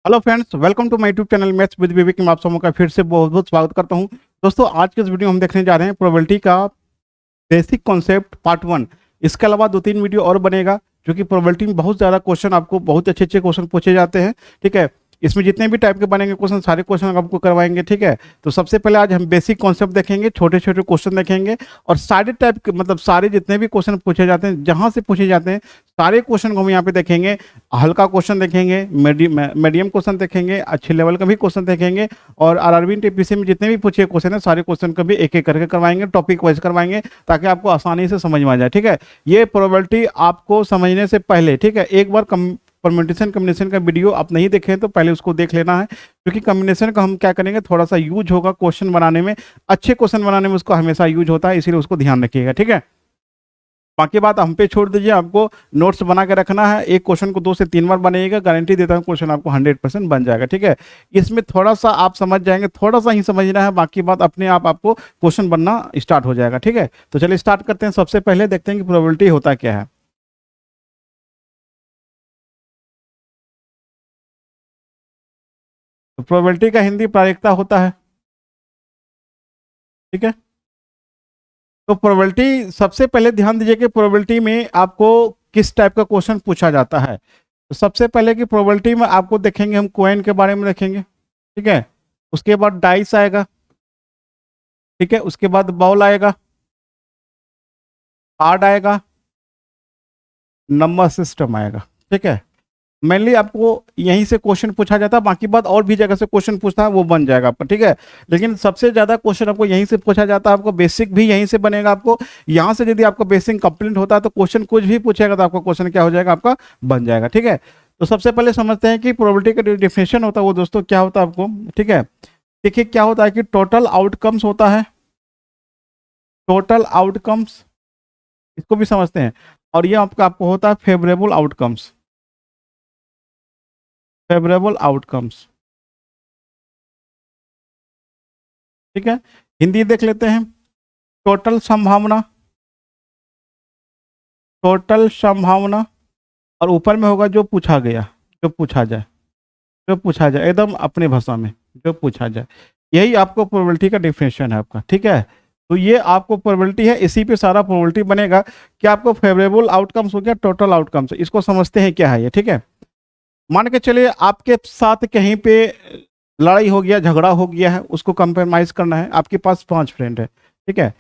Hello friends, welcome to my YouTube channel maths with Vivek में आप सबों का फिर से बहुत बहुत स्वागत करता हूं। दोस्तों, आज के इस वीडियो में हम देखने जा रहे हैं प्रोबेबिलिटी का बेसिक कॉन्सेप्ट पार्ट 1। इसके अलावा 2-3 वीडियो और बनेगा, जो कि प्रोबेबिलिटी में बहुत ज़्यादा क्वेश्चन आपको बहुत अच्छे अच्छे क्वेश्चन पूछे जाते हैं। ठीक है, इसमें जितने भी टाइप के बनेंगे क्वेश्चन, सारे क्वेश्चन आपको करवाएंगे। ठीक है, तो सबसे पहले आज हम बेसिक कॉन्सेप्ट देखेंगे, छोटे छोटे क्वेश्चन देखेंगे और सारे टाइप के मतलब सारे जितने भी क्वेश्चन पूछे जाते हैं, जहाँ से पूछे जाते हैं सारे क्वेश्चन को हम यहाँ पे देखेंगे। हल्का क्वेश्चन देखेंगे, मीडियम क्वेश्चन देखेंगे, अच्छे लेवल का भी क्वेश्चन देखेंगे और आरआरबी टीपीसी में जितने भी पूछे क्वेश्चन है सारे क्वेश्चन को भी एक एक करके करवाएंगे, टॉपिक वाइज करवाएंगे, ताकि आपको आसानी से समझ में आ जाए। ठीक है, ये प्रोबेबिलिटी आपको समझने से पहले, ठीक है, एक बार परम्यूटेशन कॉम्बिनेशन का वीडियो आप नहीं देखे तो पहले उसको देख लेना है, क्योंकि कॉम्बिनेशन का हम क्या करेंगे, थोड़ा सा यूज होगा क्वेश्चन बनाने में, अच्छे क्वेश्चन बनाने में उसको हमेशा यूज होता है, इसीलिए उसको ध्यान रखिएगा। ठीक है, बाकी बात हम पे छोड़ दीजिए, आपको नोट्स बना के रखना है। एक क्वेश्चन को 2 से 3 बार बनेगा, गारंटी देता हूँ क्वेश्चन आपको 100% बन जाएगा। ठीक है, इसमें थोड़ा सा आप समझ जाएंगे, थोड़ा सा ही समझना है, बाकी बात अपने आप आपको क्वेश्चन बनना स्टार्ट हो जाएगा। ठीक है, तो चलिए स्टार्ट करते हैं। सबसे पहले देखते हैं कि प्रोबेबिलिटी होता क्या है। तो प्रोबेबिलिटी का हिंदी प्रायिकता होता है। ठीक है, तो प्रोबेबिलिटी सबसे पहले ध्यान दीजिए कि प्रोबेबिलिटी में आपको किस टाइप का क्वेश्चन पूछा जाता है। तो सबसे पहले की प्रोबेबिलिटी में आपको देखेंगे, हम कॉइन के बारे में देखेंगे। ठीक है, उसके बाद डाइस आएगा। ठीक है, उसके बाद बॉल आएगा, कार्ड आएगा, नंबर सिस्टम आएगा। ठीक है, मेनली आपको यहीं से क्वेश्चन पूछा जाता है, बाकी बात और भी जगह से क्वेश्चन पूछता है वो बन जाएगा आपका। ठीक है, लेकिन सबसे ज्यादा क्वेश्चन आपको यहीं से पूछा जाता है, आपको बेसिक भी यहीं से बनेगा। आपको यहाँ से यदि आपका बेसिक कंप्लीट होता है तो क्वेश्चन कुछ भी पूछेगा तो आपका क्वेश्चन क्या हो जाएगा, आपका बन जाएगा। ठीक है, तो सबसे पहले समझते हैं कि प्रोबेबिलिटी का डेफिनेशन होता है वो दोस्तों क्या होता है आपको। ठीक है, देखिए क्या होता है कि टोटल आउटकम्स होता है, टोटल आउटकम्स, इसको भी समझते हैं। और ये आपको होता है फेवरेबल आउटकम्स, फेवरेबल आउटकम्स। ठीक है, हिंदी देख लेते हैं। टोटल संभावना, टोटल संभावना, और ऊपर में होगा जो पूछा गया, जो पूछा जाए, जो पूछा जाए, एकदम अपने भाषा में जो पूछा जाए। यही आपको प्रोबेबिलिटी का डेफिनेशन है आपका। ठीक है, तो ये आपको प्रोबेबिलिटी है, इसी पे सारा प्रोबेबिलिटी बनेगा कि आपको फेवरेबल आउटकम्स हो गया, टोटल आउटकम्स, इसको समझते हैं क्या है ये। ठीक है, मान के चलिए आपके साथ कहीं पे लड़ाई हो गया, झगड़ा हो गया है, उसको कंप्रोमाइज करना है। आपके पास 5 फ्रेंड है। ठीक है,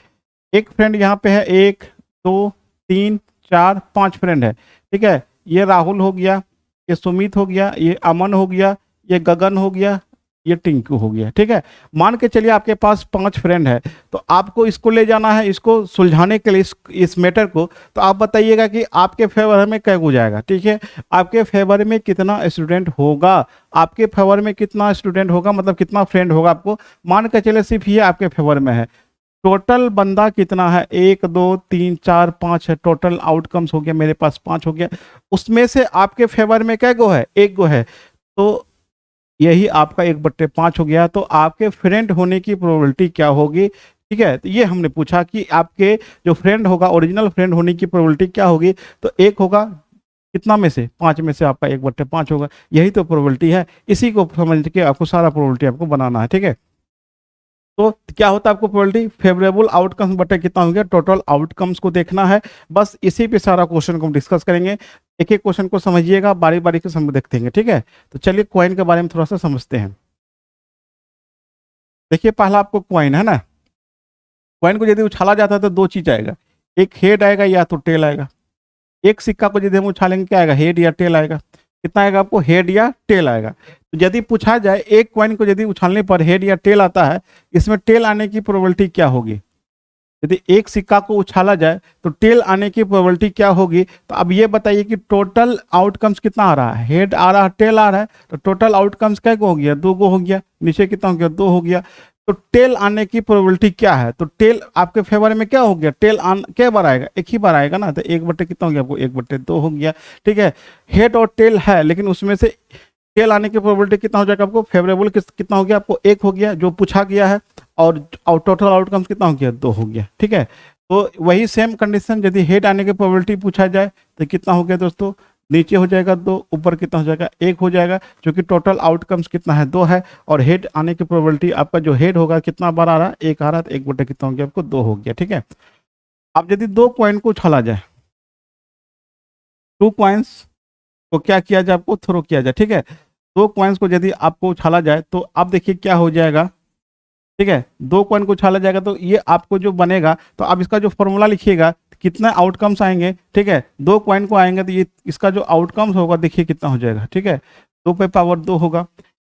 एक फ्रेंड यहाँ पे है, 1 2 3 4 5 फ्रेंड है। ठीक है, ये राहुल हो गया, ये सुमित हो गया, ये अमन हो गया, ये गगन हो गया, ये टिंकू हो गया। ठीक है, मान के चलिए आपके पास 5 फ्रेंड है, तो आपको इसको ले जाना है, इसको सुलझाने के लिए इस मैटर को। तो आप बताइएगा कि आपके फेवर में क्या हो जाएगा। ठीक है, आपके फेवर में कितना स्टूडेंट होगा, आपके फेवर में कितना स्टूडेंट होगा, मतलब कितना फ्रेंड होगा आपको। मान के चलिए सिर्फ ये आपके फेवर में है, टोटल बंदा कितना है, 1 2 3 4 5 है, टोटल आउटकम्स हो गया, मेरे पास 5 हो गया, उसमें से आपके फेवर में क्या गो है, 1 गो है, तो यही आपका 1/5 हो गया। तो आपके फ्रेंड होने की प्रोबेबिलिटी क्या होगी। ठीक है, तो ये हमने पूछा कि आपके जो फ्रेंड होगा, ओरिजिनल फ्रेंड होने की प्रोबेबिलिटी क्या होगी। तो 1 होगा, कितना में से, 5 में से आपका 1/5 होगा। यही तो प्रोबेबिलिटी है, इसी को समझ के आपको सारा प्रोबेबिलिटी आपको बनाना है। ठीक है, तो क्या होता है आपको प्रोबेबिलिटी, फेवरेबल आउटकम्स बटे कितना हो गया, टोटल आउटकम्स को देखना है। बस इसी पे सारा क्वेश्चन को हम डिस्कस करेंगे। एक एक क्वेश्चन को समझिएगा, बारी बारी से हम देखते हैं। ठीक है, तो चलिए कॉइन के बारे में थोड़ा सा समझते हैं। देखिए पहला आपको कॉइन है ना, कॉइन को यदि उछाला जाता है तो 2 चीज आएगा, एक हेड आएगा या तो टेल आएगा। एक सिक्का को यदि हम उछालेंगे क्या आएगा, हेड या टेल आएगा। कितना आएगा आपको, हेड या टेल आएगा। तो यदि पूछा जाए एक कॉइन को यदि उछालने पर हेड या टेल आता है, इसमें टेल आने की प्रोबेबिलिटी क्या होगी। यदि एक सिक्का को उछाला जाए तो टेल आने की प्रोबेबिलिटी क्या होगी। तो अब ये बताइए कि टोटल आउटकम्स कितना आ रहा है, हेड आ रहा है, टेल आ रहा है, तो टोटल आउटकम्स क्या हो गया, 2 गो हो गया, नीचे कितना हो गया, 2 हो गया। तो टेल आने की प्रोबेबिलिटी क्या है, तो टेल आपके फेवर में क्या हो गया, टेल आन क्या बार आएगा, एक ही बार आएगा ना, तो 1 बटे कितना हो गया आपको, 1/2 हो गया। ठीक है, हेड और टेल है, लेकिन उसमें से टेल आने की प्रोबेबिलिटी कितना हो जाएगा आपको, फेवरेबल कितना हो गया आपको, 1 हो गया जो पूछा गया है, और टोटल आउटकम्स कितना हो गया, 2 हो गया। ठीक है, तो वही सेम कंडीशन यदि हेड आने की प्रोबेबिलिटी पूछा जाए तो कितना हो गया दोस्तों, नीचे हो जाएगा 2, ऊपर कितना हो जाएगा 1 हो जाएगा, क्योंकि टोटल आउटकम्स कितना है 2 है, और हेड आने की प्रोबेबिलिटी आपका जो हेड होगा कितना बार आ रहा है 1 आ रहा है, तो 1 बटे कितना हो गया आपको 2 हो गया। ठीक है, अब यदि 2 कॉइन को उछाला जाए, 2 कॉइन्स को क्या किया जाए, आपको थ्रो किया जाए। ठीक है, 2 कॉइन्स को यदि आपको उछाला जाए तो आप देखिए क्या हो जाएगा। ठीक है, 2 कॉइन को उछाला जाएगा तो ये आपको जो बनेगा, तो आप इसका जो फॉर्मूला लिखिएगा कितना आउटकम्स आएंगे। ठीक है, 2 कॉइन को आएंगे तो ये इसका जो आउटकम्स होगा देखिए कितना हो जाएगा। ठीक है, 2 पे पावर 2 होगा।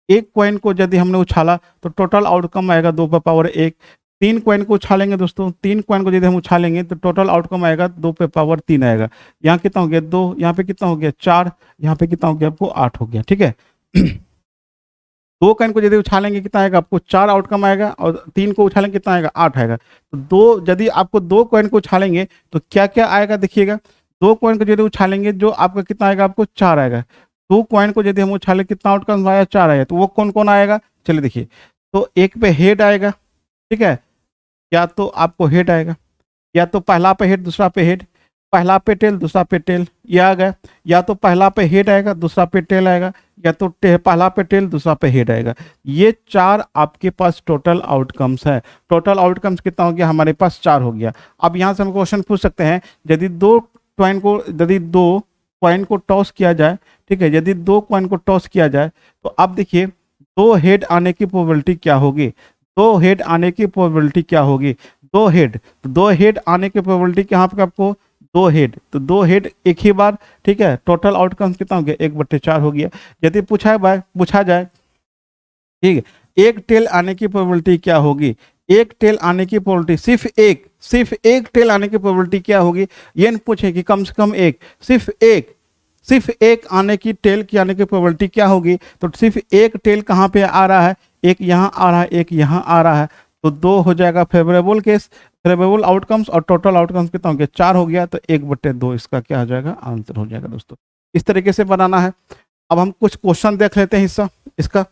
1 कॉइन को यदि हमने उछाला तो टोटल आउटकम आएगा 2 पे पावर 1। 3 कॉइन को उछालेंगे दोस्तों, 3 कॉइन को यदि हम उछालेंगे तो टोटल आउटकम आएगा 2 पे पावर 3 आएगा। यहाँ कितना हो गया 2, यहाँ पे कितना हो गया 4, यहाँ पे कितना हो गया आपको 8 हो गया। ठीक है, 2 कॉइन को यदि उछालेंगे कितना आएगा आपको 4 आउटकम आएगा, और 3 को उछालेंगे कितना आएगा 8 आएगा। तो 2 यदि आपको 2 कॉइन को उछालेंगे तो क्या क्या आएगा देखिएगा। 2 कॉइन को यदि उछालेंगे जो आपका कितना आएगा आपको 4 आएगा। 2 कॉइन को यदि हम उछाले कितना आउटकम आया 4 आएगा, तो वो कौन कौन आएगा चलिए देखिए। तो एक पे हेड आएगा। ठीक है, या तो आपको हेड आएगा, या तो पहला पे हेड दूसरा पे हेड, पहला पे टेल दूसरा पे टेल, ये आ गया। या तो पहला पे हेड आएगा दूसरा पे टेल आएगा, या तो पहला पे टेल दूसरा पे हेड आएगा। ये 4 आपके पास टोटल आउटकम्स है। टोटल आउटकम्स कितना हो गया हमारे पास 4 हो गया। अब यहाँ से हम क्वेश्चन पूछ सकते हैं, यदि 2 कॉइन को टॉस किया जाए। ठीक है, यदि 2 कॉइन को टॉस किया जाए तो अब देखिए 2 हेड आने की प्रोबेबिलिटी क्या होगी। 2 हेड आने की प्रोबेबिलिटी क्या होगी, 2 हेड, तो 2 हेड आने की प्रोबेबिलिटी क्या पे आपको 2 हेड, तो 2 हेड एक ही बार। ठीक है, टोटल आउटकम कितना हो गया 1/4 हो गया। यदि पूछा जाए ठीक है 1 टेल आने की प्रोबेबिलिटी क्या होगी, 1 टेल आने की प्रोबेबिलिटी सिर्फ एक टेल आने की प्रोबेबिलिटी क्या होगी। ये नहीं पूछे कि कम से कम एक, सिर्फ एक आने की टेल की आने की प्रोबेबिलिटी क्या होगी। तो सिर्फ एक टेल कहाँ पे आ रहा है, एक यहाँ आ रहा है, एक यहाँ आ रहा है, तो 2 हो जाएगा फेवरेबल केस, फेवरेबल आउटकम्स, और टोटल आउटकम्स कितना हो गया 4 हो गया। तो 1/2 इसका क्या हो जाएगा आंसर हो जाएगा दोस्तों। इस तरीके से बनाना है। अब हम कुछ क्वेश्चन देख लेते हैं हिस्सा इसका।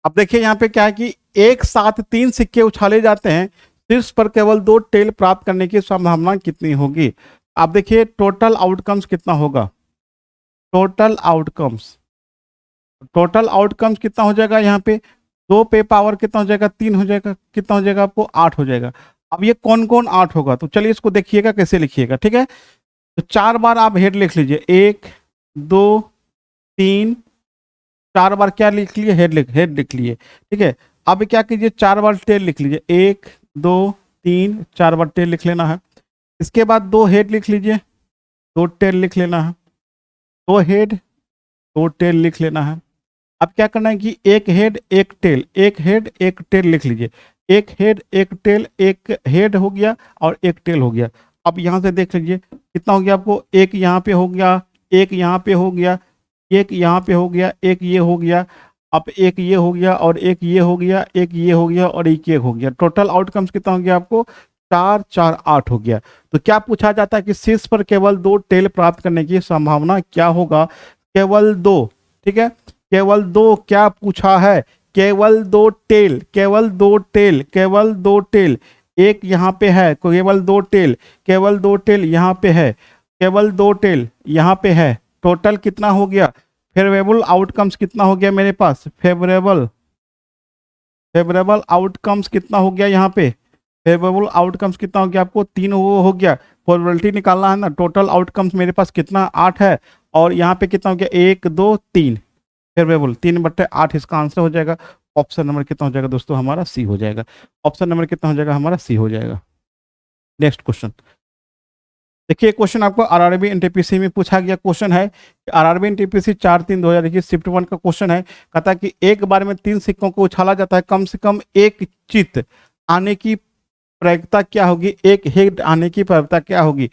अब देखिए यहाँ पे क्या है कि एक साथ 3 सिक्के उछाले जाते हैं, शीर्ष पर केवल 2 टेल प्राप्त करने की संभावना कितनी होगी। आप देखिए टोटल आउटकम्स कितना होगा, टोटल आउटकम्स कितना हो जाएगा यहाँ पे 2 पे पावर कितना हो जाएगा 3 हो जाएगा, कितना हो जाएगा आपको 8 हो जाएगा। अब ये कौन कौन 8 होगा, तो चलिए इसको देखिएगा कैसे लिखिएगा। ठीक है, तो 4 बार आप हेड लिख लीजिए, 1 2 3, 4 बार क्या लिख लिए हेड लिख लिए। ठीक है, अब क्या कीजिए 4 बार टेल लिख लीजिए, 1 2 3, 4 बार टेल लिख लेना है। इसके बाद 2 हेड लिख लीजिए, 2 टेल लिख लेना है, 2 हेड 2 टेल लिख लेना है। अब क्या करना है कि एक हेड एक टेल, एक हेड एक टेल लिख लीजिए, एक हेड एक टेल, एक हेड हो गया और एक टेल हो गया। अब यहाँ से देख लीजिए कितना हो गया आपको, एक यहाँ पे हो गया, एक यहाँ पे हो गया, एक यहाँ पे हो गया, एक ये हो गया, अब एक ये हो गया और एक ये हो गया, एक ये हो गया और एक ये हो गया। टोटल आउटकम्स कितना हो गया आपको 4 4 8 हो गया। तो क्या पूछा जाता है कि शीर्ष पर केवल 2 टेल प्राप्त करने की संभावना क्या होगा, केवल 2। ठीक है, केवल 2 क्या पूछा है, केवल 2 टेल, केवल 2 टेल, केवल 2 टेल, एक यहाँ पे है केवल 2 टेल, केवल 2 टेल यहाँ पे है, केवल 2 टेल यहाँ पे है। टोटल कितना हो गया, फेवरेबल आउटकम्स कितना हो गया मेरे पास, फेवरेबल आउटकम्स कितना हो गया यहाँ पे, फेवरेबल आउटकम्स कितना हो गया आपको 3 हो गया। प्रोबेबिलिटी निकालना है ना, टोटल आउटकम्स मेरे पास कितना 8 है, और यहाँ पे कितना हो गया 1 2 3, फेवरेबल 3/8 इसका आंसर हो जाएगा। ऑप्शन नंबर कितना हो जाएगा दोस्तों हमारा सी हो जाएगा। ऑप्शन नंबर कितना हो जाएगा हमारा सी हो जाएगा। नेक्स्ट क्वेश्चन देखिए, क्वेश्चन आपको आरआरबी एनटीपीसी में पूछा गया क्वेश्चन है। आरआरबी एनटीपीसी 4/3/2021 शिफ्ट 1 का क्वेश्चन है। कहता है कि एक बार में 3 सिक्कों को उछाला जाता है, कम से कम एक चित आने की प्रयोगता क्या होगी, एक हेड आने की प्रयोगता क्या होगी।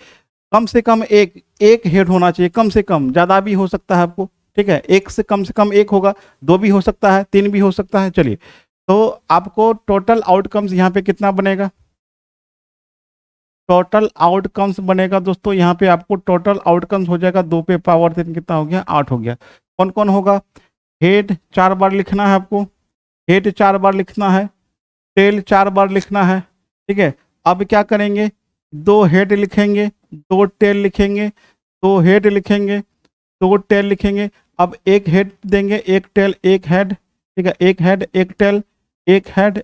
कम से कम एक हेड होना चाहिए, कम से कम, ज्यादा भी हो सकता है आपको। ठीक है, एक से कम से कम एक होगा, 2 भी हो सकता है, 3 भी हो सकता है। चलिए, तो आपको टोटल आउटकम्स यहाँ पे कितना बनेगा, टोटल आउटकम्स बनेगा दोस्तों यहाँ पे आपको टोटल आउटकम्स हो जाएगा 2 पे पावर 3 कितना हो गया 8 हो गया। कौन कौन होगा, हेड 4 बार लिखना है आपको, हेड 4 बार लिखना है, टेल 4 बार लिखना है। ठीक है, अब क्या करेंगे 2 हेड लिखेंगे, 2 टेल लिखेंगे, तो हेड लिखेंगे, तो टेल लिखेंगे। अब एक हेड देंगे, एक टेल, एक हेड, ठीक है, एक हेड, एक टेल, एक हेड,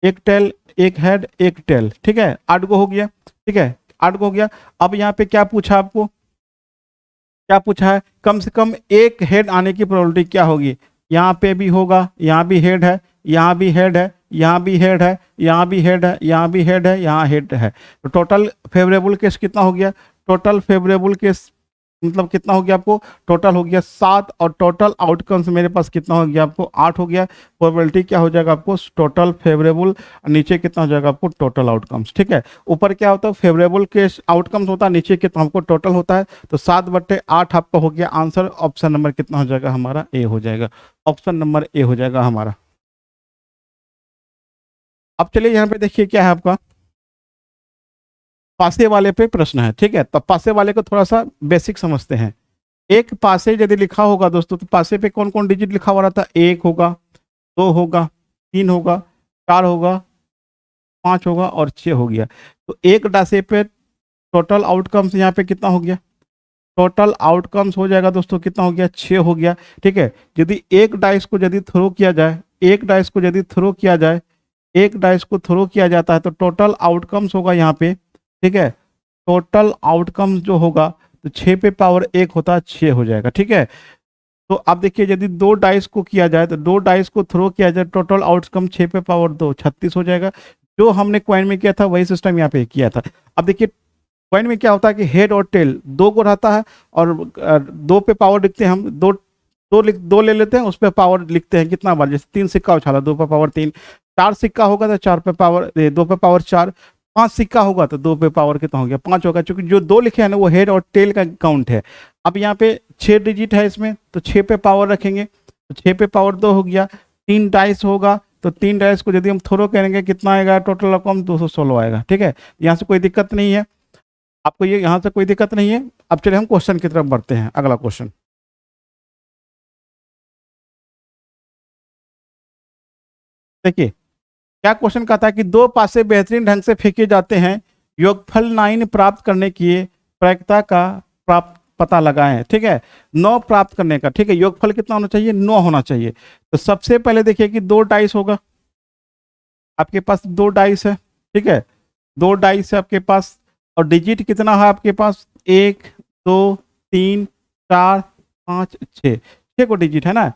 एक टेल, एक हेड, एक टेल, ठीक है, 8 गो हो गया, ठीक है, 8 गो हो गया। अब यहाँ पे क्या पूछा आपको, क्या पूछा है, कम से कम एक हेड आने की प्रोबेबिलिटी क्या होगी। यहाँ पे भी होगा, यहाँ भी हेड है, यहाँ भी हेड है, यहाँ भी हेड है, यहाँ भी हेड है, यहाँ भी हेड है, यहाँ हेड है। तो टोटल फेवरेबल केस कितना हो गया, टोटल फेवरेबल केस मतलब कितना हो गया आपको, टोटल हो गया 7, और टोटल आउटकम्स मेरे पास कितना हो गया आपको 8 हो गया। प्रोबेबिलिटी क्या हो जाएगा आपको, टोटल फेवरेबल, नीचे कितना हो जाएगा आपको टोटल आउटकम्स, ठीक है। ऊपर क्या होता है फेवरेबल के आउटकम्स होता है, नीचे कितना हमको टोटल होता है। तो 7/8 आपका हो गया आंसर। ऑप्शन नंबर कितना हो जाएगा हमारा, ए हो जाएगा। ऑप्शन नंबर ए हो जाएगा हमारा। अब चलिए यहाँ पे देखिए क्या है आपका, पासे वाले पे प्रश्न है, ठीक है। तो पासे वाले को थोड़ा सा बेसिक समझते हैं। एक पासे यदि लिखा होगा दोस्तों, तो पासे पे कौन कौन डिजिट लिखा हुआ रहता है, 1 होगा, 2 होगा, 3 होगा, 4 होगा, 5 होगा और 6 हो गया। तो एक डासे पे टोटल आउटकम्स यहाँ पे कितना हो गया, टोटल आउटकम्स हो जाएगा दोस्तों कितना हो गया, 6 हो गया, ठीक है। यदि एक डाइस को यदि थ्रो किया जाए, एक डाइस को यदि थ्रो किया जाए, एक डाइस को थ्रो किया जाता है, तो टोटल आउटकम्स होगा यहाँ पे, ठीक है। टोटल आउटकम्स जो होगा, तो 6 पे पावर 1 होता है, 6 हो जाएगा, ठीक है। तो अब देखिए यदि 2 डाइस को किया जाए, तो 2 डाइस को थ्रो किया जाए, टोटल आउटकम 6 पे पावर 2 36 हो जाएगा। जो हमने क्वाइन में किया था वही सिस्टम यहाँ पे किया था। अब देखिए क्वाइन में क्या होता है कि हेड और टेल 2 को रहता है, और 2 पे पावर लिखते हैं हम, दो ले लेते हैं, उस पर पावर लिखते हैं कितना बार, जैसे 3 सिक्का उछाला 2 पे पावर 3, 4 सिक्का होगा तो 4 पे पावर 2 पे पावर 4, 5 सिक्का होगा तो 2 पे पावर कितना हो गया 5 होगा, क्योंकि जो 2 लिखे हैं ना वो हेड और टेल का काउंट है। अब यहाँ पे 6 डिजिट है इसमें, तो 6 पे पावर रखेंगे, तो 6 पे पावर 2 हो गया। 3 डाइस होगा, तो 3 डाइस को यदि हम थ्रो करेंगे कितना आएगा, टोटल रकम 216 आएगा, ठीक है। यहाँ से कोई दिक्कत नहीं है आपको, ये यहाँ से कोई दिक्कत नहीं है। अब चलिए हम क्वेश्चन की तरफ बढ़ते हैं। अगला क्वेश्चन देखिए क्या क्वेश्चन कहता है कि 2 पासे बेहतरीन ढंग से फेंके जाते हैं, योगफल 9 प्राप्त करने की प्रायिकता का प्राप्त पता लगाएं, ठीक है। 9 प्राप्त करने का, ठीक है, योगफल कितना होना चाहिए, 9 होना चाहिए। तो सबसे पहले देखिए कि 2 डाइस होगा, आपके पास 2 डाइस है, ठीक है, 2 डाइस है आपके पास, और डिजिट कितना है आपके पास, 1 2 3 4 5 6, 6 को डिजिट है ना।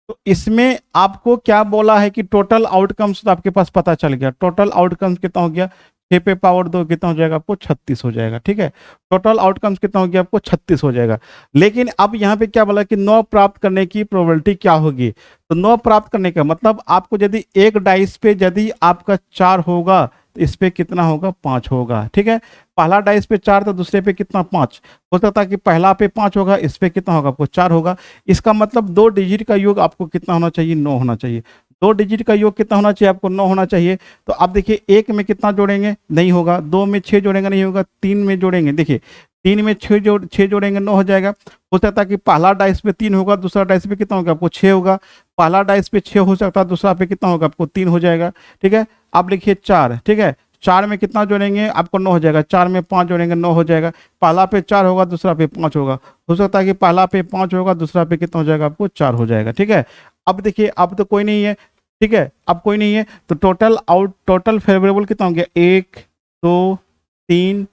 तो इसमें आपको क्या बोला है कि टोटल आउटकम्स, तो आपके पास पता चल गया टोटल आउटकम्स कितना हो गया, 6 पे पावर 2 कितना हो जाएगा आपको 36 हो जाएगा, ठीक है। टोटल आउटकम्स कितना हो गया आपको 36 हो जाएगा। लेकिन अब यहाँ पे क्या बोला कि 9 प्राप्त करने की प्रोबेबिलिटी क्या होगी। तो 9 प्राप्त करने का मतलब आपको यदि एक डाइस पे यदि आपका 4 होगा, तो इस पे कितना होगा 5 होगा, ठीक है। पहला डाइस पे 4 तो दूसरे पे कितना 5 हो सकता है कि पहला पे 5 होगा, इस पे कितना होगा आपको 4 होगा। इसका मतलब 2 डिजिट का योग आपको कितना होना चाहिए, 9 होना चाहिए। 2 डिजिट का योग कितना होना चाहिए आपको, 9 होना चाहिए। तो आप देखिए 1 में कितना जोड़ेंगे, नहीं होगा, 2 में 6 जोड़ेंगे, नहीं होगा, 3 में जोड़ेंगे, देखिए 3 में 6 जोड़ेंगे 9 हो जाएगा। हो सकता है कि पहला डाइस पे 3 होगा, दूसरा डाइस पे कितना होगा आपको 6 होगा, पहला डाइस पे 6 हो सकता है, दूसरा पे कितना होगा आपको 3 हो जाएगा, ठीक है। आप लिखिए 4, ठीक है, 4 में कितना जोड़ेंगे आपको 9 हो जाएगा, 4 में 5 जोड़ेंगे 9 हो जाएगा। पहला पे 4 होगा, दूसरा पे 5 होगा, हो सकता है कि पहला पे 5 होगा, दूसरा पे कितना हो जाएगा आपको 4 हो जाएगा, ठीक है। अब देखिए अब तो कोई नहीं है, ठीक है, अब कोई नहीं है, तो टोटल फेवरेबल कितना हो गया, 1 2 3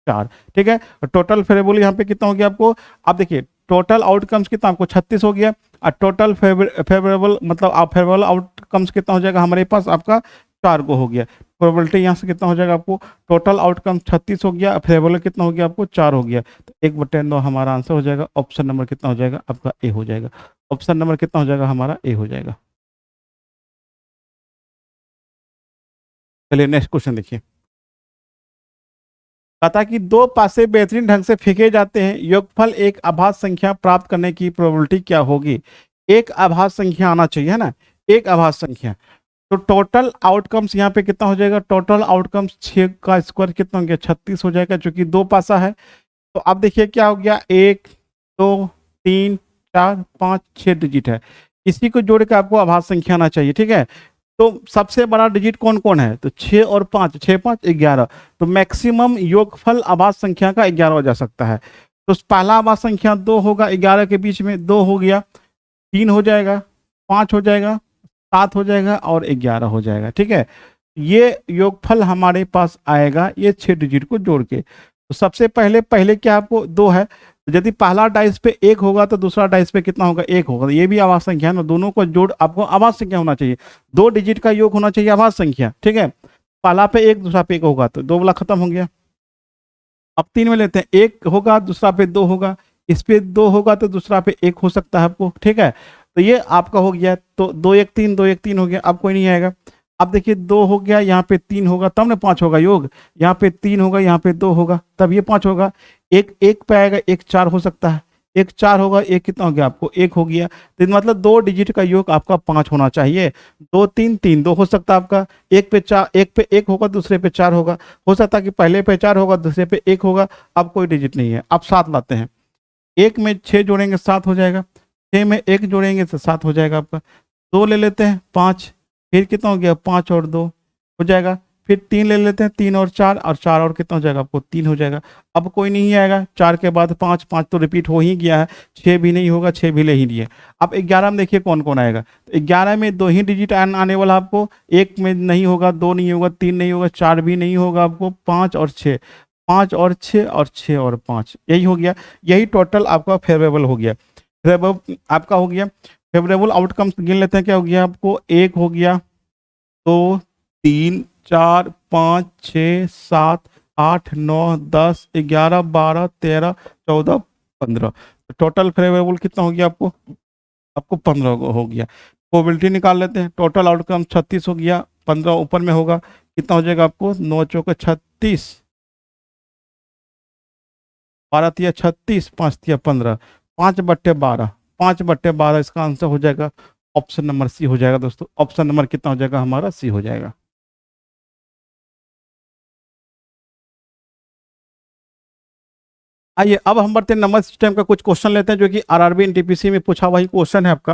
4, ठीक है। टोटल फेवरेबल यहाँ पे कितना हो गया आपको, अब देखिए टोटल आउटकम्स कितना आपको 36 हो गया, और टोटल फेवरेबल मतलब आप फेवरेबल आउटकम्स कितना हो जाएगा हमारे पास आपका 4 गो हो गया। प्रोबेबिलिटी यहाँ से कितना हो जाएगा आपको, टोटल आउटकम 36 हो गया, फेवरेबल कितना हो गया आपको 4 हो गया। तो 1/9 हमारा आंसर हो जाएगा। ऑप्शन नंबर कितना हो जाएगा आपका, ए हो जाएगा। ऑप्शन नंबर कितना हो जाएगा हमारा, ए हो जाएगा। चलिए नेक्स्ट क्वेश्चन देखिए, कहता कि 2 पासे बेहतरीन ढंग से फेंके जाते हैं, योगफल एक आभास संख्या प्राप्त करने की प्रोबेबिलिटी क्या होगी। एक आभास संख्या आना चाहिए, है ना, एक आभास संख्या। तो टोटल आउटकम्स यहाँ पे कितना हो जाएगा, टोटल आउटकम्स 6 का स्क्वायर कितना हो गया 36 हो जाएगा, क्योंकि 2 पासा है। तो अब देखिए क्या हो गया, 1 2 3 4 5 6 डिजिट है, इसी को जोड़ के आपको आभास संख्या आना चाहिए, ठीक है। तो सबसे बड़ा डिजिट कौन कौन है, तो 6 और 5, 6 5 11। तो मैक्सिमम योगफल आभास संख्या का 11 हो जा सकता है। तो पहला आवाज संख्या 2 होगा, 11 के बीच में 2 हो गया, 3 हो जाएगा, 5 हो जाएगा, 7 हो जाएगा और 11 हो जाएगा। ठीक है, ये योगफल हमारे पास आएगा ये 6 डिजिट को जोड़ के। तो सबसे पहले क्या आपको 2 है, तो यदि पहला डाइस पे 1 होगा तो दूसरा डाइस पे कितना होगा, 1 होगा। ये भी आवाज संख्या है ना, दोनों को जोड़ आपको आवाज संख्या होना चाहिए, 2 डिजिट का योग होना चाहिए आवाज संख्या। ठीक है, पहला पे 1 दूसरा पे 1 होगा तो 2 वाला खत्म हो गया। अब 3 में लेते हैं, 1 होगा दूसरा पे 2 होगा, इस पे 2 होगा तो दूसरा पे 1 हो सकता है आपको। ठीक है, तो ये आपका हो गया, तो 2 1 3 2 1 3 हो गया, अब कोई नहीं आएगा। अब देखिए 2 हो गया, यहाँ पे 3 होगा तब ना 5 होगा योग, यहाँ पे 3 होगा, यहाँ पे 2 होगा तब ये 5 होगा। 1 1 पे आएगा, 1 4 हो सकता है, 1 4 होगा, 1 कितना हो गया आपको 1 हो गया। तो मतलब 2 डिजिट का योग आपका 5 होना चाहिए। 2 3 3 2 हो सकता है आपका, 1 पे 4, 1 पे 1 होगा दूसरे पे 4 होगा, हो सकता है कि पहले पे 4 होगा दूसरे पे 1 होगा। अब कोई डिजिट नहीं है। अब 7 लाते हैं, 1 में 6 जोड़ेंगे 7 हो जाएगा, 6 में 1 जोड़ेंगे तो 7 हो जाएगा आपका। 2 ले लेते हैं 5, फिर कितना हो गया 5 और 2 हो जाएगा। फिर 3 ले लेते हैं, 3 और 4, और 4 और कितना हो जाएगा आपको 3 हो जाएगा। अब कोई नहीं आएगा, 4 के बाद 5, 5 तो रिपीट हो ही गया है, 6 भी नहीं होगा, 6 भी ले ही दिए। अब 11 में देखिए कौन कौन आएगा, तो 11 में 2 ही डिजिट आने वाला आपको, 1 में नहीं होगा, 2 नहीं होगा, 3 नहीं होगा, 4 भी नहीं होगा आपको, 5 और 6, 5 और 6 और 6 और 5, यही हो गया। यही टोटल आपका फेवरेबल हो गया, फेवरेबल आपका हो गया। फेवरेबल आउटकम्स गिन लेते हैं, क्या हो गया आपको, 1 हो गया, 2 3 4 5 6 7 8 9 10 11 12 13 14 15, टोटल फेवरेबल कितना हो गया आपको, आपको 15 हो गया। प्रोबेबिलिटी निकाल लेते हैं, टोटल आउटकम 36 हो गया, 15 ऊपर में होगा, कितना हो जाएगा आपको 9 चौके 36, 12 तिया 36, 5 तिया 15, 5/12, 5/12 इसका आंसर हो जाएगा ऑप्शन नंबर सी हो जाएगा दोस्तों। ऑप्शन नंबर कितना हो जाएगा हमारा, सी हो जाएगा। आइए अब हम बढ़ते हैं नंबर सिस्टम का कुछ क्वेश्चन लेते हैं जो कि आरआरबी एनटीपीसी में पूछा वही क्वेश्चन है आपका।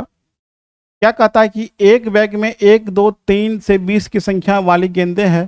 क्या कहता है कि एक बैग में 1 2 3 से 20 की संख्या वाली गेंदें हैं,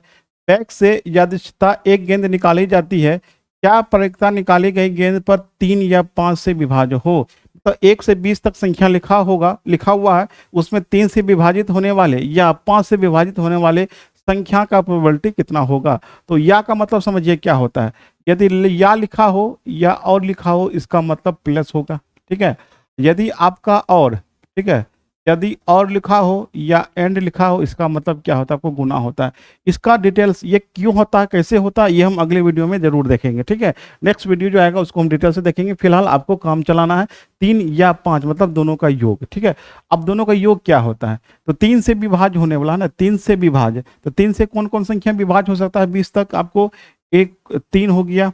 बैग से यादृच्छिकता एक गेंद निकाली जाती है, क्या प्रयोक्ता निकाली गई गेंद पर 3 या 5 से विभाज्य हो। तो 1 से 20 तक संख्या लिखा हुआ है, उसमें 3 से विभाजित होने वाले या 5 से विभाजित होने वाले संख्या का प्रोबेबिलिटी कितना होगा। तो या का मतलब समझिए क्या होता है, यदि या लिखा हो या और लिखा हो इसका मतलब प्लस होगा। ठीक है, यदि आपका और, ठीक है, यदि और लिखा हो या एंड लिखा हो इसका मतलब क्या होता है, आपको गुना होता है। इसका डिटेल्स ये क्यों होता है, कैसे होता है, ये हम अगले वीडियो में जरूर देखेंगे। ठीक है, नेक्स्ट वीडियो जो आएगा उसको हम डिटेल से देखेंगे। फिलहाल आपको काम चलाना है 3 या 5 मतलब दोनों का योग। ठीक है, अब दोनों का योग क्या होता है, तो 3 से विभाज्य होने वाला है ना, 3 से विभाज्य, तो 3 से कौन कौन संख्या विभाज्य हो सकता है 20 तक, आपको एक 3 हो गया,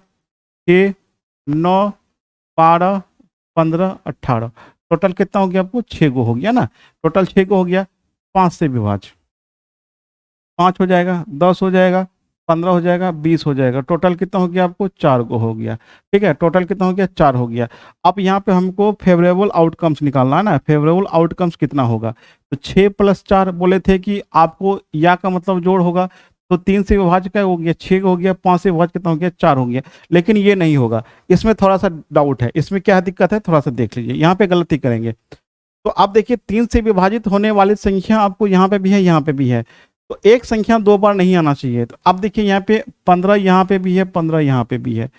6 9 12 15 18, टोटल कितना हो गया आपको 6 गो हो गया ना, टोटल 6 गो हो गया। 5 से विभाज्य 5 हो जाएगा, 10 हो जाएगा, 15 हो जाएगा, 20 हो जाएगा, टोटल कितना हो गया आपको 4 गो हो गया। ठीक है, टोटल कितना हो गया 4 हो गया। अब यहाँ पे हमको फेवरेबल आउटकम्स निकालना है ना, फेवरेबल आउटकम्स कितना होगा, तो 6 + 4 बोले थे कि आपको या का मतलब जोड़ होगा, तो 3 से विभाज्य का हो गया 6 हो गया, 5 से विभाज्य कितना हो गया 4 हो गया, लेकिन ये नहीं होगा। इसमें थोड़ा सा डाउट है, इसमें क्या दिक्कत है थोड़ा सा देख लीजिए, यहाँ पे गलती करेंगे। तो आप देखिए 3 से विभाजित होने वाली संख्या आपको यहाँ पे भी है, यहाँ पे भी है, तो एक संख्या 2 बार नहीं आना चाहिए। तो अब देखिए यहाँ पे 15 यहाँ पे भी है, 15 यहाँ पे भी है,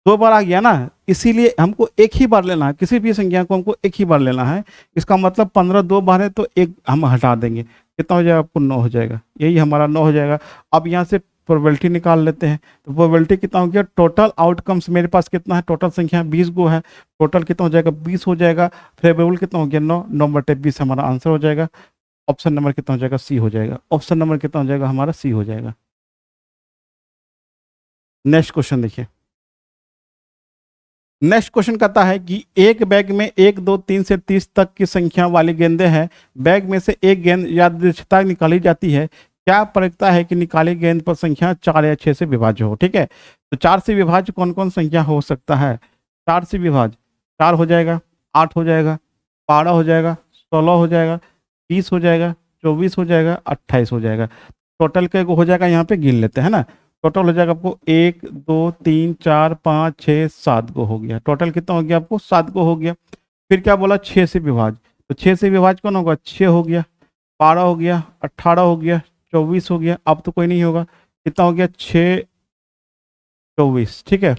2 बार आ गया ना, इसीलिए हमको एक ही बार लेना है, किसी भी संख्या को हमको एक ही बार लेना है। इसका मतलब 15 2 बार है तो एक हम हटा देंगे, कितना हो जाएगा आपको 9 हो जाएगा, यही हमारा 9 हो जाएगा। अब यहाँ से प्रोबेबिलिटी निकाल लेते हैं, तो प्रोबेबिलिटी कितना हो गया, टोटल आउटकम्स मेरे पास कितना है, टोटल संख्या 20 गो है, टोटल कितना हो जाएगा 20 हो जाएगा। फेवरेबल कितना हो गया 9, 9/20 हमारा आंसर हो जाएगा। ऑप्शन नंबर कितना हो जाएगा, सी हो जाएगा। ऑप्शन नंबर कितना हो जाएगा हमारा, सी हो जाएगा। नेक्स्ट क्वेश्चन देखिए, नेक्स्ट क्वेश्चन कहता है कि एक बैग में 1 2 3 से 30 तक की संख्या वाली गेंदें हैं, बैग में से एक गेंद यादृच्छिकता निकाली जाती है, क्या प्रयोक्ता है कि निकाली गेंद पर संख्या 4 या 6 से विभाज्य हो। ठीक है, तो 4 से विभाज्य कौन कौन संख्या हो सकता है, 4 से विभाज्य 4 हो जाएगा, 8 हो जाएगा, 12 हो जाएगा, 16 हो जाएगा, 20 हो जाएगा, 24 हो जाएगा, 28 हो जाएगा, टोटल के हो जाएगा यहाँ पे गिन लेते हैं ना। टोटल हो जाएगा आपको 1 2 3 4 5 6 7 को हो गया। टोटल कितना हो गया आपको 7 को हो गया। फिर क्या बोला 6 से विभाज, तो 6 से विभाज कौन होगा 6 हो गया, 12 हो गया, 18 हो गया, 24 हो गया। अब तो कोई नहीं होगा, कितना हो गया 6 24, ठीक है।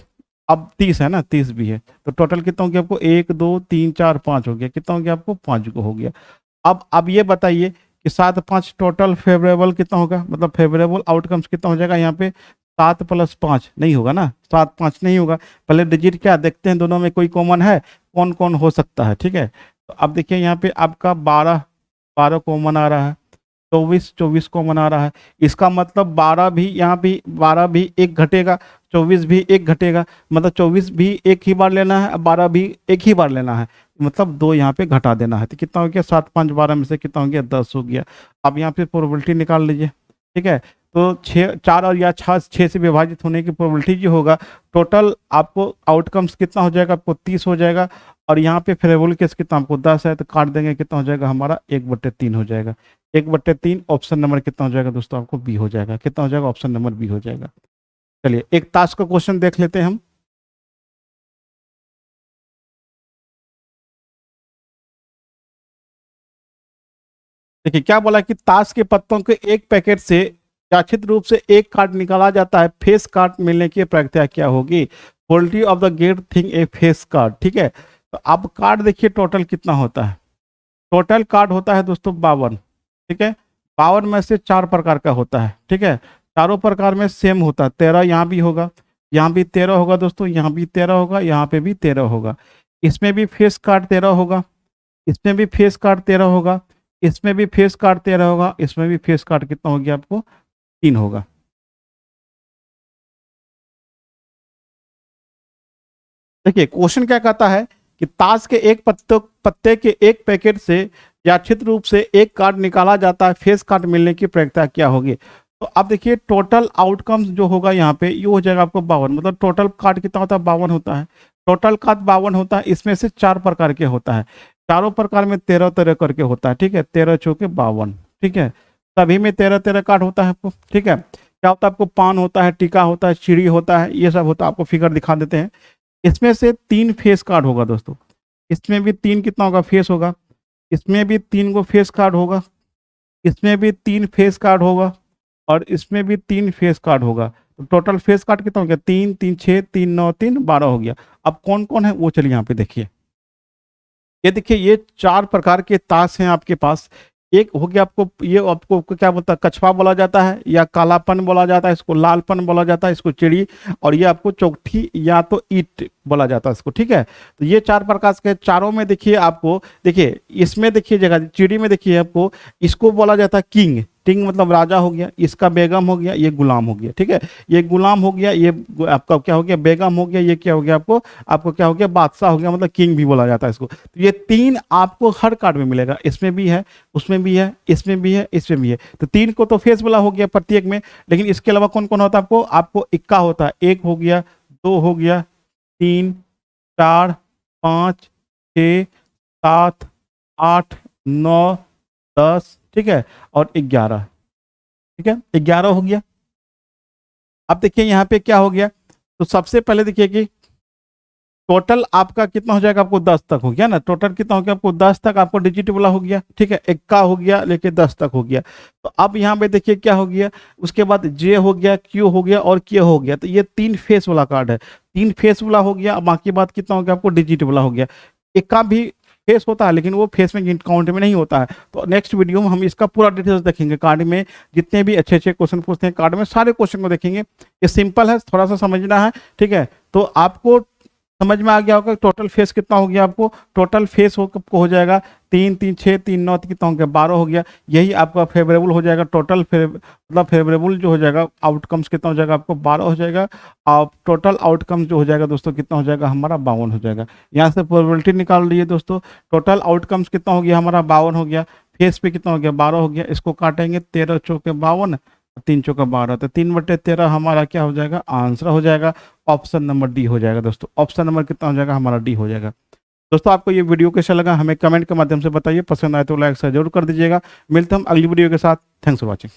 अब 30 है ना, 30 भी है, तो टोटल कितना हो गया आपको 1 2 3 4 5 हो गया। कितना हो गया आपको 5 को हो गया। अब ये बताइए कि 7 5 टोटल फेवरेबल कितना होगा, मतलब फेवरेबल आउटकम्स कितना हो जाएगा यहाँ पे 7 + 5 नहीं होगा ना, 7 5 नहीं होगा। पहले डिजिट क्या देखते हैं, दोनों में कोई कॉमन है, कौन कौन हो सकता है, ठीक है। तो अब देखिए यहाँ पे आपका 12 12 कॉमन आ रहा है, 24 24 कॉमन आ रहा है। इसका मतलब 12 भी यहाँ भी 12 भी एक घटेगा, 24 भी एक घटेगा, मतलब 24 भी एक ही बार लेना है, 12 भी एक ही बार लेना है, मतलब 2 यहाँ पे घटा देना है। तो कितना हो गया 7 5 12 में से कितना हो गया 10 हो गया। अब यहाँ पे प्रोबेबिलिटी निकाल लीजिए, ठीक है। तो 6 4 और या 6 से विभाजित होने की प्रोबेबिलिटी जो होगा, टोटल आपको आउटकम्स कितना हो जाएगा आपको 30 हो जाएगा। और यहाँ पे फेवरेबल केस कितना आपको 10 है, तो काट देंगे, कितना हो जाएगा हमारा 1/3 हो जाएगा। 1/3 ऑप्शन नंबर कितना हो जाएगा दोस्तों आपको बी हो जाएगा। कितना हो जाएगा ऑप्शन नंबर बी हो जाएगा। चलिए एक टास्क का क्वेश्चन देख लेते हैं हम। देखिए क्या बोला कि ताश के पत्तों के एक पैकेट से यादृच्छिक रूप से एक कार्ड निकाला जाता है, फेस कार्ड मिलने की प्रक्रिया क्या होगी। Quality of the get thing a face card, ठीक है। तो अब कार्ड देखिए टोटल कितना होता है, टोटल कार्ड होता है दोस्तों 52, ठीक है। 52 में से 4 प्रकार का होता है, ठीक है। चारों प्रकार में सेम होता है, 13 यहाँ भी होगा, यहाँ भी 13 होगा दोस्तों, यहाँ भी 13 होगा, यहाँ पे भी 13 होगा। इसमें भी फेस कार्ड 13 होगा, इसमें भी फेस कार्ड 13 होगा, इसमें भी फेस कार्ड 13 होगा, इसमें भी फेस कार्ड कितना हो गया आपको 3 होगा। देखिए क्वेश्चन क्या कहता है कि ताश के एक पत्ते के एक पैकेट से यादृच्छिक रूप से एक कार्ड निकाला जाता है, फेस कार्ड मिलने की प्रक्रिया क्या होगी। तो अब देखिए टोटल आउटकम्स जो होगा यहाँ पे ये हो जाएगा आपको 52, मतलब टोटल कार्ड कितना होता है 52 होता है। टोटल कार्ड 52 होता है, इसमें से 4 प्रकार के होता है, चारों प्रकार में 13 13 करके होता है, ठीक है। 13 चौके 52, ठीक है। सभी में 13 13 कार्ड होता है आपको, ठीक है। क्या होता है आपको पान होता है, टीका होता है, चिड़ी होता है, ये सब होता है। आपको फिगर दिखा देते हैं। इसमें से 3 फेस कार्ड होगा दोस्तों, इसमें भी 3 कितना होगा फेस होगा, इसमें भी 3 को फेस कार्ड होगा, इसमें भी 3 फेस कार्ड होगा, और इसमें भी 3 फेस कार्ड होगा। तो टोटल फेस कार्ड कितना हो गया 3 3 6 3 9 3 12 हो गया। अब कौन कौन है वो चलिए यहाँ पे देखिए। ये देखिए ये 4 प्रकार के ताश हैं आपके पास। एक हो गया आपको, ये आपको क्या बोलता है कछवा बोला जाता है, या कालापन बोला जाता है, इसको लालपन बोला जाता है, इसको चिड़ी, और ये आपको चौकठी या तो ईट बोला जाता है इसको, ठीक है। तो ये 4 प्रकार के, चारों में देखिए आपको, देखिए इसमें देखिए जगह चिड़ी में देखिए आपको, इसको बोला जाता है किंग, किंग मतलब राजा हो गया, इसका बेगम हो गया, ये गुलाम हो गया, ठीक है। ये गुलाम हो गया, ये आपका क्या हो गया बेगम हो गया, ये क्या हो गया आपको आपको क्या हो गया बादशाह हो गया, मतलब किंग भी बोला जाता है इसको। तो ये 3 आपको हर कार्ड में मिलेगा, इसमें भी है, उसमें भी है, इसमें भी है, इसमें भी है। तो 3 को तो फेस वाला हो गया प्रत्येक में, लेकिन इसके अलावा कौन कौन होता है आपको, आपको इक्का होता है, 1 हो गया, 2 हो गया, 3 4 5 6 7 8 9 10, ठीक है, और 11, ठीक है 11 हो गया। अब देखिए यहाँ पे क्या हो गया, तो सबसे पहले देखिए कि टोटल आपका कितना हो जाएगा, आपको 10 तक हो गया ना, टोटल कितना हो गया आपको 10 तक आपको डिजिट वाला हो गया, ठीक है। इक्का हो गया लेके 10 तक हो गया। तो अब यहाँ पे देखिए क्या हो गया, उसके बाद जे हो गया, क्यू हो गया और के हो गया। तो ये 3 फेस वाला कार्ड है, 3 फेस वाला हो गया। बाकी बात कितना हो गया आपको डिजिट वाला हो गया। इक्का भी फेस होता है, लेकिन वो फेस में काउंट में नहीं होता है। तो नेक्स्ट वीडियो में हम इसका पूरा डिटेल्स देखेंगे, कार्ड में जितने भी अच्छे अच्छे क्वेश्चन पूछते हैं कार्ड में, सारे क्वेश्चन को देखेंगे। ये सिंपल है, थोड़ा सा समझना है, ठीक है। तो आपको समझ में आ गया होगा टोटल फेस कितना हो गया, आपको टोटल फेस हो जाएगा 3 3 6 3 9 कितना हो गया 12 हो गया। यही आपका फेवरेबल हो जाएगा, टोटल मतलब फेवरेबल जो हो जाएगा आउटकम्स कितना हो जाएगा आपको 12 हो जाएगा। और टोटल आउटकम्स जो हो जाएगा दोस्तों कितना हो जाएगा हमारा 52 हो जाएगा। यहाँ से प्रोबेबिलिटी निकाल लीजिए दोस्तों, टोटल आउटकम्स कितना हो गया हमारा 52 हो गया, फेस पे कितना हो गया 12 हो गया। इसको काटेंगे 13 चौके 52, 3 चौका 12, तो 3/13 हमारा क्या हो जाएगा आंसर हो जाएगा, ऑप्शन नंबर डी हो जाएगा दोस्तों। ऑप्शन नंबर कितना हो जाएगा हमारा डी हो जाएगा। दोस्तों आपको ये वीडियो कैसा लगा हमें कमेंट के माध्यम से बताइए, पसंद आए तो लाइक शेयर जरूर कर दीजिएगा। मिलते हम अगली वीडियो के साथ, थैंक्स फॉर वॉचिंग।